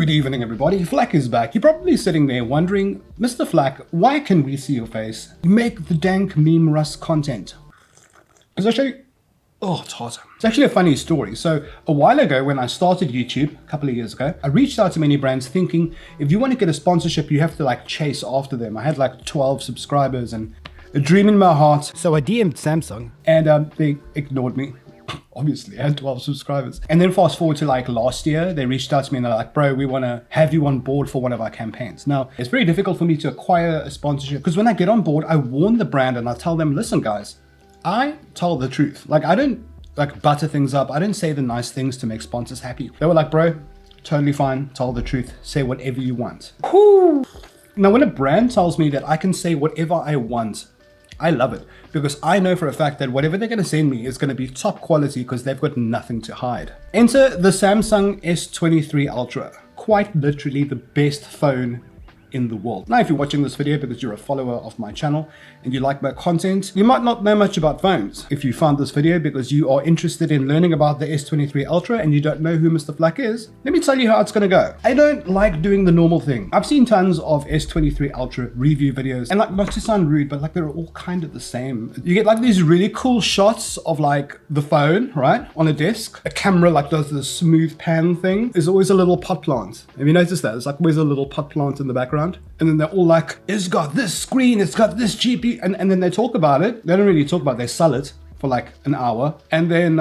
Good evening, everybody. Flack is back. You're probably sitting there wondering, Mr. Flack, why can we see your face? You make the dank meme rust content. Because I show you... Oh, it's hot. It's actually a funny story. So a while ago when I started YouTube, a couple of years ago, I reached out to many brands thinking, if you want to get a sponsorship, you have to like chase after them. I had like 12 subscribers and a dream in my heart. So I DM'd Samsung and they ignored me. Obviously, I had 12 subscribers. And then fast forward to like last year, they reached out to me and they're like, bro, we want to have you on board for one of our campaigns. Now, it's very difficult for me to acquire a sponsorship because when I get on board, I warn the brand and I tell them, listen, guys, I tell the truth. Like, I don't like butter things up. I don't say the nice things to make sponsors happy. They were like, bro, totally fine. Tell the truth. Say whatever you want. Whew. Now, when a brand tells me that I can say whatever I want, I love it because I know for a fact that whatever they're going to send me is going to be top quality because they've got nothing to hide. Enter the Samsung S23 Ultra, quite literally the best phone in the world. Now, if you're watching this video because you're a follower of my channel and you like my content, you might not know much about phones. If you found this video because you are interested in learning about the S23 Ultra and you don't know who Mr. Flack is, let me tell you how it's going to go. I don't like doing the normal thing. I've seen tons of S23 Ultra review videos and like, not to sound rude, but like they're all kind of the same. You get like these really cool shots of like the phone, right? On a desk. A camera like does this smooth pan thing. There's always a little pot plant. Have you noticed that? There's like always a little pot plant in the background. And then they're all like, it's got this screen, it's got this GPU, and then they talk about it. They don't really talk about it, they sell it for like an hour, and then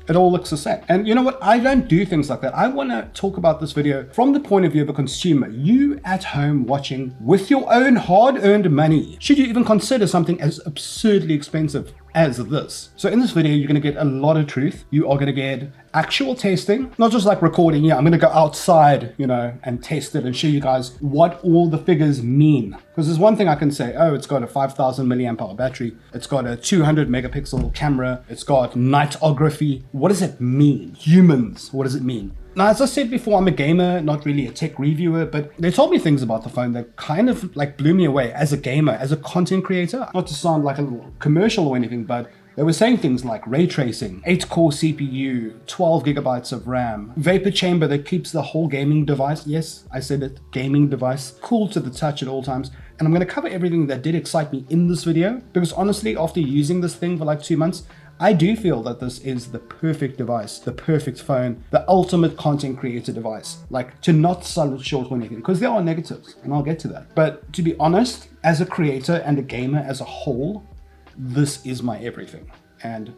it all looks the same. And you know what? I don't do things like that. I want to talk about this video from the point of view of a consumer. You at home watching with your own hard-earned money. Should you even consider something as absurdly expensive as this? So in this video, you're going to get a lot of truth. You are going to get actual testing, not just like recording. Yeah, I'm going to go outside, you know, and test it and show you guys what all the figures mean. Because there's one thing I can say, oh, it's got a 5,000 milliamp hour battery. It's got a 200 megapixel camera. It's got nightography. What does it mean? Humans, what does it mean? Now, as I said before, I'm a gamer, not really a tech reviewer, but they told me things about the phone that kind of like blew me away as a gamer, as a content creator. Not to sound like a little commercial or anything, but they were saying things like ray tracing, 8-core CPU, 12 gigabytes of RAM, vapor chamber that keeps the whole gaming device, yes, I said it, gaming device, cool to the touch at all times. And I'm going to cover everything that did excite me in this video, because honestly, after using this thing for like 2 months, I do feel that this is the perfect device, the perfect phone, the ultimate content creator device. Like, to not sell it short or anything, because there are negatives, and I'll get to that. But to be honest, as a creator and a gamer as a whole, this is my everything. And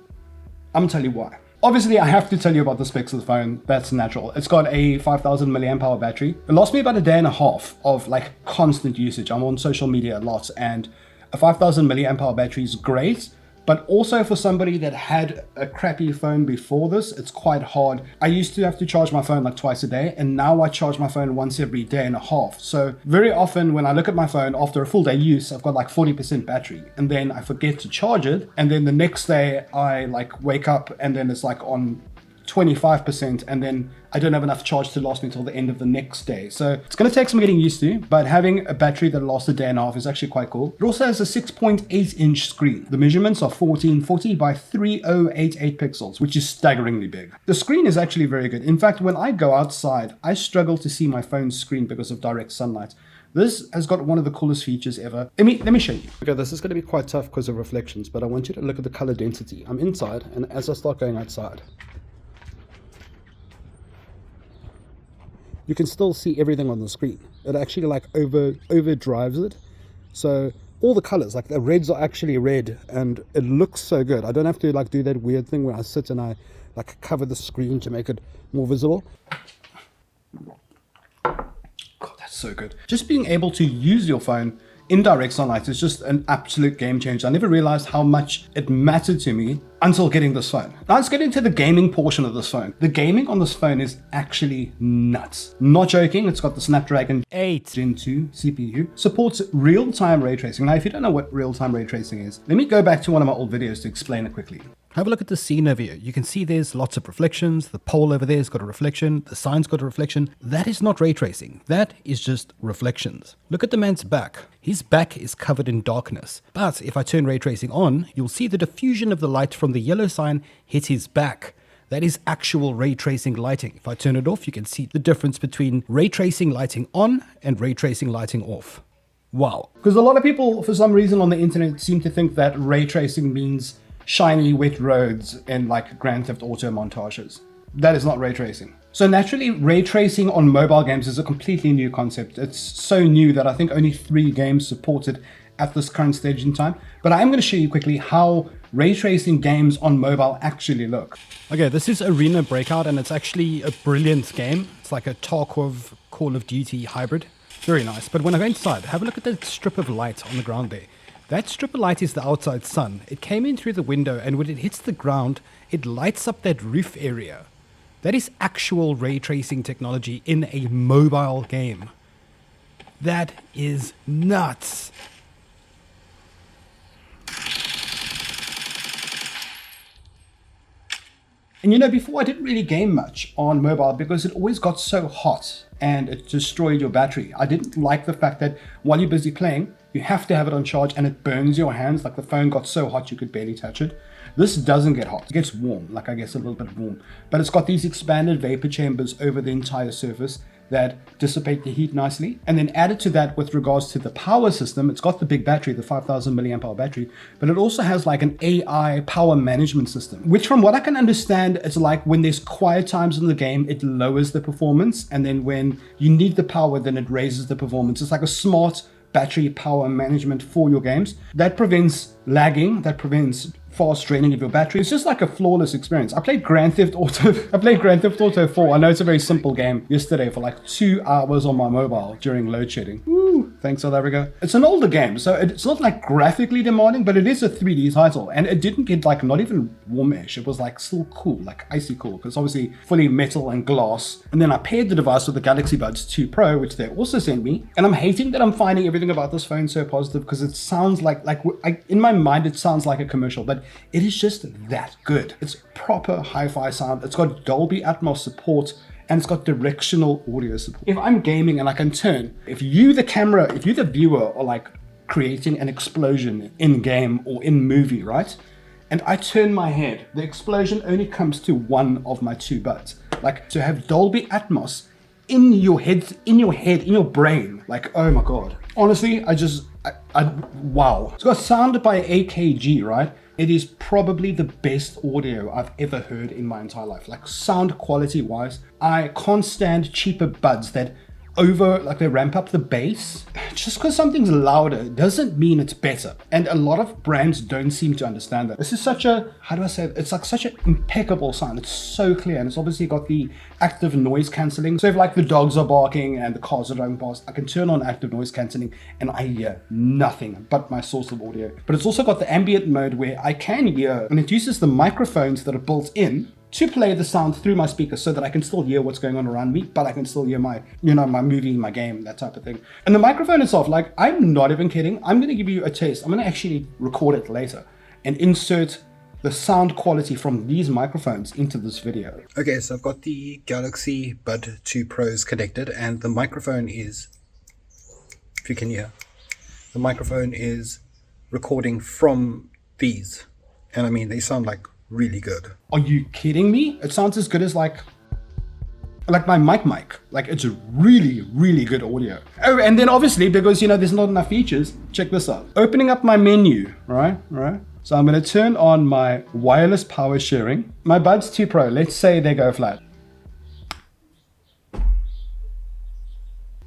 I'm gonna tell you why. Obviously, I have to tell you about the specs of the phone. That's natural. It's got a 5,000 milliamp hour battery. It lasts me about a day and a half of like constant usage. I'm on social media a lot, and a 5,000 milliamp hour battery is great. But also for somebody that had a crappy phone before this, it's quite hard. I used to have to charge my phone like twice a day, and now I charge my phone once every day and a half. So very often when I look at my phone after a full day use, I've got like 40% battery, and then I forget to charge it. And then the next day I like wake up and then it's like on 25%, and then I don't have enough charge to last me until the end of the next day. So it's going to take some getting used to, but having a battery that lasts a day and a half is actually quite cool. It also has a 6.8 inch screen. The measurements are 1440 by 3088 pixels, which is staggeringly big. The screen is actually very good. In fact, when I go outside, I struggle to see my phone's screen because of direct sunlight. This has got one of the coolest features ever. Let me show you. Okay, this is going to be quite tough because of reflections, but I want you to look at the color density. I'm inside, and as I start going outside, you can still see everything on the screen. It actually like overdrives it. So all the colors, like the reds are actually red, and it looks so good. I don't have to like do that weird thing where I sit and I like cover the screen to make it more visible. God, that's so good. Just being able to use your phone in direct sunlight is just an absolute game changer. I never realized how much it mattered to me until getting this phone. Now let's get into the gaming portion of this phone. The gaming on this phone is actually nuts. Not joking, it's got the Snapdragon 8 Gen 2 CPU. Supports real-time ray tracing. Now if you don't know what real-time ray tracing is, let me go back to one of my old videos to explain it quickly. Have a look at the scene over here. You can see there's lots of reflections. The pole over there has got a reflection. The sign's got a reflection. That is not ray tracing. That is just reflections. Look at the man's back. His back is covered in darkness. But if I turn ray tracing on, you'll see the diffusion of the light from the yellow sign hit his back. That is actual ray tracing lighting. If I turn it off, you can see the difference between ray tracing lighting on and ray tracing lighting off. Wow. Because a lot of people, for some reason on the internet, seem to think that ray tracing means shiny, wet roads in like Grand Theft Auto montages. That is not ray tracing. So naturally, ray tracing on mobile games is a completely new concept. It's so new that I think only 3 games support it at this current stage in time. But I'm going to show you quickly how ray tracing games on mobile actually look. Okay, this is Arena Breakout, and it's actually a brilliant game. It's like a Tarkov Call of Duty hybrid. Very nice. But when I go inside, have a look at that strip of light on the ground there. That strip of light is the outside sun. It came in through the window, and when it hits the ground, it lights up that roof area. That is actual ray tracing technology in a mobile game. That is nuts. And you know, before I didn't really game much on mobile because it always got so hot and it destroyed your battery. I didn't like the fact that while you're busy playing, you have to have it on charge and it burns your hands. Like the phone got so hot you could barely touch it. This doesn't get hot. It gets warm, like I guess a little bit warm. But it's got these expanded vapor chambers over the entire surface that dissipate the heat nicely. And then added to that with regards to the power system, it's got the big battery, the 5,000 milliamp hour battery, but it also has like an AI power management system, which from what I can understand, it's like when there's quiet times in the game, it lowers the performance. And then when you need the power, then it raises the performance. It's like a smart battery power management for your games. That prevents lagging, that prevents fast draining of your battery. It's just like a flawless experience. I played Grand Theft Auto 4. I know it's a very simple game yesterday for like 2 hours on my mobile during load shedding. Woo, thanks South Africa. It's an older game, so it's not like graphically demanding, but it is a 3D title, and it didn't get like not even warmish. It was like still cool, like icy cool, because obviously fully metal and glass. And then I paired the device with the Galaxy Buds 2 Pro, which they also sent me. And I'm hating that I'm finding everything about this phone so positive because it sounds like in my mind it sounds like a commercial, but it is just that good. It's proper hi-fi sound. It's got Dolby Atmos support, and it's got directional audio support. If I'm gaming and I can turn, if you the viewer are like creating an explosion in game or in movie, right? And I turn my head, the explosion only comes to one of my 2 buds. Like to have Dolby Atmos in your head, in your brain, like, oh my God. Honestly, wow. It's got sound by AKG, right? It is probably the best audio I've ever heard in my entire life. Like sound quality wise, I can't stand cheaper buds that they ramp up the bass. Just because something's louder doesn't mean it's better. And a lot of brands don't seem to understand that. This is such a, how do I say it? It's like such an impeccable sound. It's so clear. And it's obviously got the active noise cancelling. So if like the dogs are barking and the cars are driving past, I can turn on active noise cancelling and I hear nothing but my source of audio. But it's also got the ambient mode where I can hear, and it uses the microphones that are built in to play the sound through my speakers so that I can still hear what's going on around me, but I can still hear my movie, my game, that type of thing. And the microphone itself, like, I'm not even kidding. I'm going to give you a taste. I'm going to actually record it later and insert the sound quality from these microphones into this video. Okay, so I've got the Galaxy Bud 2 Pros connected, and the microphone is, if you can hear, the microphone is recording from these. And I mean, they sound like really good. Are you kidding me? It sounds as good as like my mic. Like it's a really, really good audio. Oh, and then obviously because there's not enough features, check this out. Opening up my menu, right? So I'm going to turn on my wireless power sharing. My Buds 2 Pro, let's say they go flat.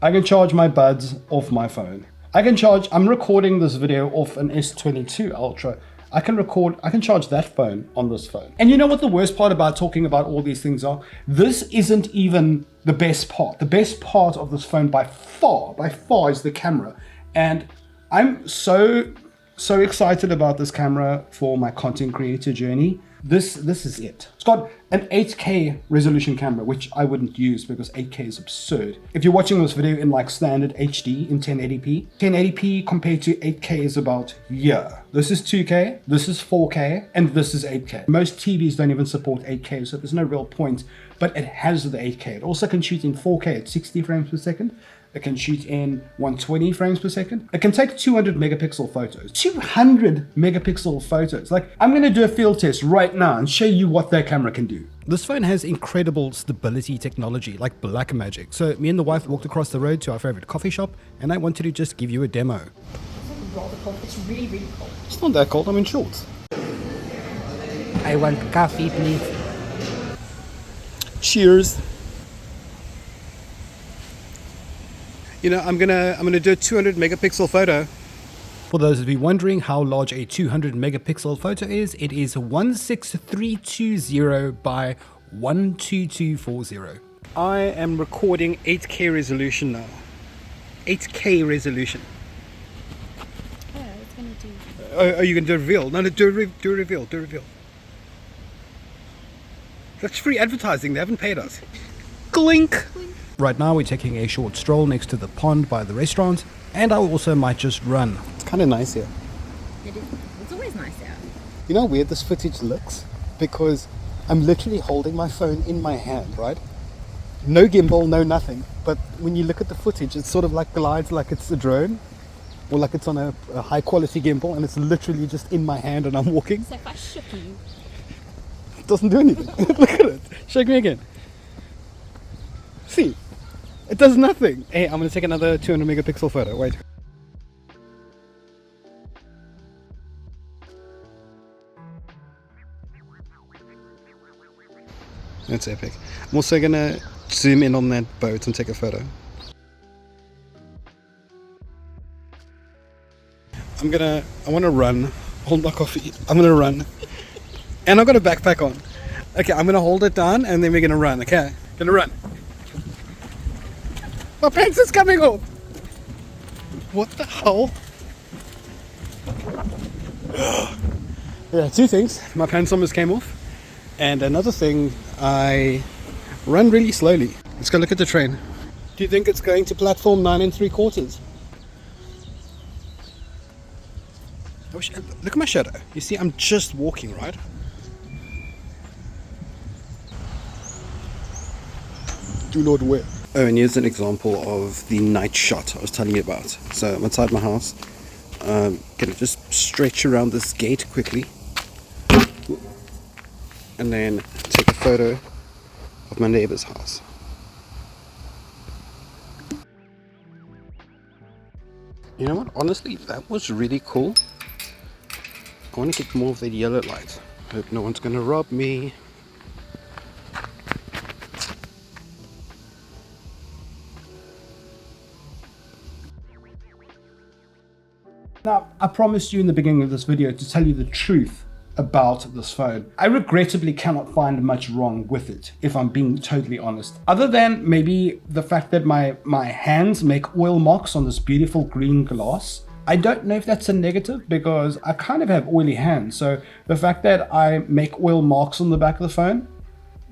I can charge my buds off my phone. I'm recording this video off an S23 Ultra. I can charge that phone on this phone. And you know what the worst part about talking about all these things are? This isn't even the best part. The best part of this phone by far is the camera. And I'm so excited about this camera for my content creator journey. This is it. It's got an 8K resolution camera, which I wouldn't use because 8K is absurd. If you're watching this video in like standard HD in 1080p compared to 8K is about, this is 2K, this is 4K, and this is 8K. Most TVs don't even support 8K, so there's no real point, but it has the 8K. It also can shoot in 4K at 60 frames per second. It can shoot in 120 frames per second. It can take 200 megapixel photos. 200 megapixel photos. Like, I'm going to do a field test right now and show you what that camera can do. This phone has incredible stability technology, like black magic. So me and the wife walked across the road to our favorite coffee shop, and I wanted to just give you a demo. It's rather cold. It's really, really cold. It's not that cold, I'm in shorts. I want coffee, please. Cheers. You know, I'm gonna do a 200 megapixel photo. For those of you wondering how large a 200 megapixel photo is, it is 16320 by 12240. I am recording 8K resolution now. 8K resolution. Yeah, it's gonna do. Oh, you can do a reveal? No, do a reveal. That's free advertising. They haven't paid us. Clink. Right now we're taking a short stroll next to the pond by the restaurant, and I also might just run. It's kind of nice here. It is. It's always nice out. You know how weird this footage looks? Because I'm literally holding my phone in my hand, right? No gimbal, no nothing. But when you look at the footage, it sort of like glides like it's a drone, or like it's on a high quality gimbal, and it's literally just in my hand and I'm walking. So if I shook you. It doesn't do anything. Look at it. Shake me again. See? It does nothing. Hey, I'm going to take another 200 megapixel photo. Wait. That's epic. I'm also going to zoom in on that boat and take a photo. I want to run. Hold my coffee. I'm going to run. And I've got a backpack on. Okay, I'm going to hold it down and then we're going to run. Okay? Going to run. My pants is coming off. What the hell? Yeah, two things. My pants almost came off. And another thing, I run really slowly. Let's go look at the train. Do you think it's going to platform 9 3/4? Look at my shadow. You see, I'm just walking, right? Do Lord whip. Oh, and here's an example of the night shot I was telling you about. So I'm outside my house. Gonna just stretch around this gate quickly, and then take a photo of my neighbor's house. You know what? Honestly, that was really cool. I want to get more of that yellow light. Hope no one's gonna rob me. Now, I promised you in the beginning of this video to tell you the truth about this phone. I regrettably cannot find much wrong with it, if I'm being totally honest. Other than maybe the fact that my hands make oil marks on this beautiful green glass. I don't know if that's a negative because I kind of have oily hands. So the fact that I make oil marks on the back of the phone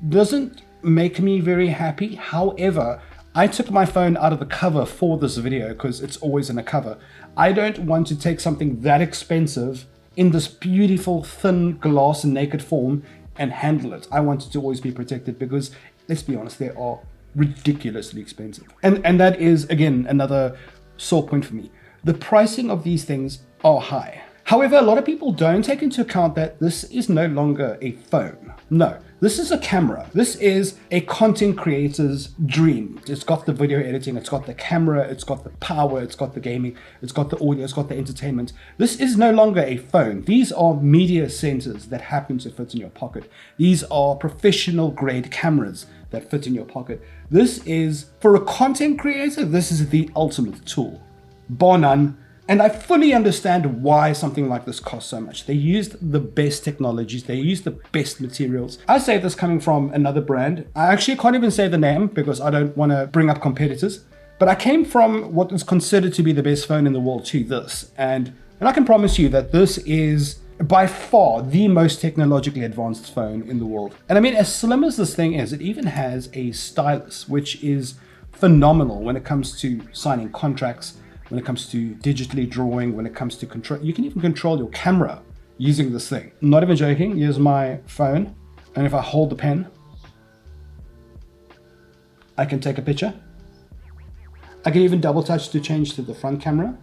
doesn't make me very happy. However, I took my phone out of the cover for this video because it's always in a cover. I don't want to take something that expensive in this beautiful thin glass and naked form and handle it. I want it to always be protected because, let's be honest, they are ridiculously expensive. And that is, again, another sore point for me. The pricing of these things are high. However, a lot of people don't take into account that this is no longer a phone. No, this is a camera. This is a content creator's dream. It's got the video editing, it's got the camera, it's got the power, it's got the gaming, it's got the audio, it's got the entertainment. This is no longer a phone. These are media centers that happen to fit in your pocket. These are professional grade cameras that fit in your pocket. This is, for a content creator, this is the ultimate tool, bar none. And I fully understand why something like this costs so much. They used the best technologies. They used the best materials. I say this coming from another brand. I actually can't even say the name because I don't want to bring up competitors. But I came from what is considered to be the best phone in the world to this. And I can promise you that this is by far the most technologically advanced phone in the world. And I mean, as slim as this thing is, it even has a stylus, which is phenomenal when it comes to signing contracts, when it comes to digitally drawing, when it comes to control. You can even control your camera using this thing. I'm not even joking. Here's my phone. And if I hold the pen, I can take a picture. I can even double touch to change to the front camera.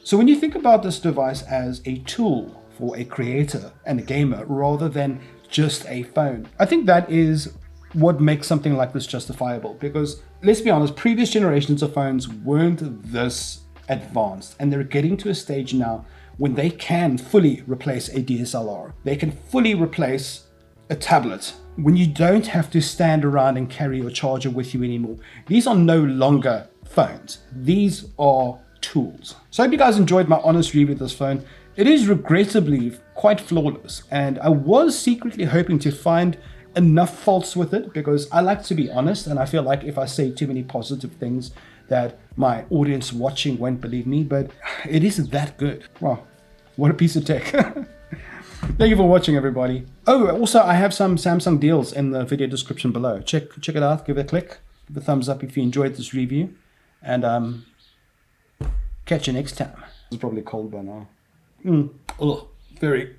So when you think about this device as a tool for a creator and a gamer rather than just a phone, I think that is what makes something like this justifiable, because let's be honest, previous generations of phones weren't this advanced, and they're getting to a stage now when they can fully replace a DSLR. They can fully replace a tablet when you don't have to stand around and carry your charger with you anymore. These are no longer phones. These are tools. So I hope you guys enjoyed my honest review of this phone. It is regrettably quite flawless, and I was secretly hoping to find enough faults with it, because I like to be honest, and I feel like if I say too many positive things that my audience watching won't believe me, but it isn't that good. Wow, what a piece of tech. Thank you for watching, everybody. Oh, also I have some Samsung deals in the video description below. Check it out, give it a click, give a thumbs up if you enjoyed this review, and catch you next time. It's probably cold by now. Oh, very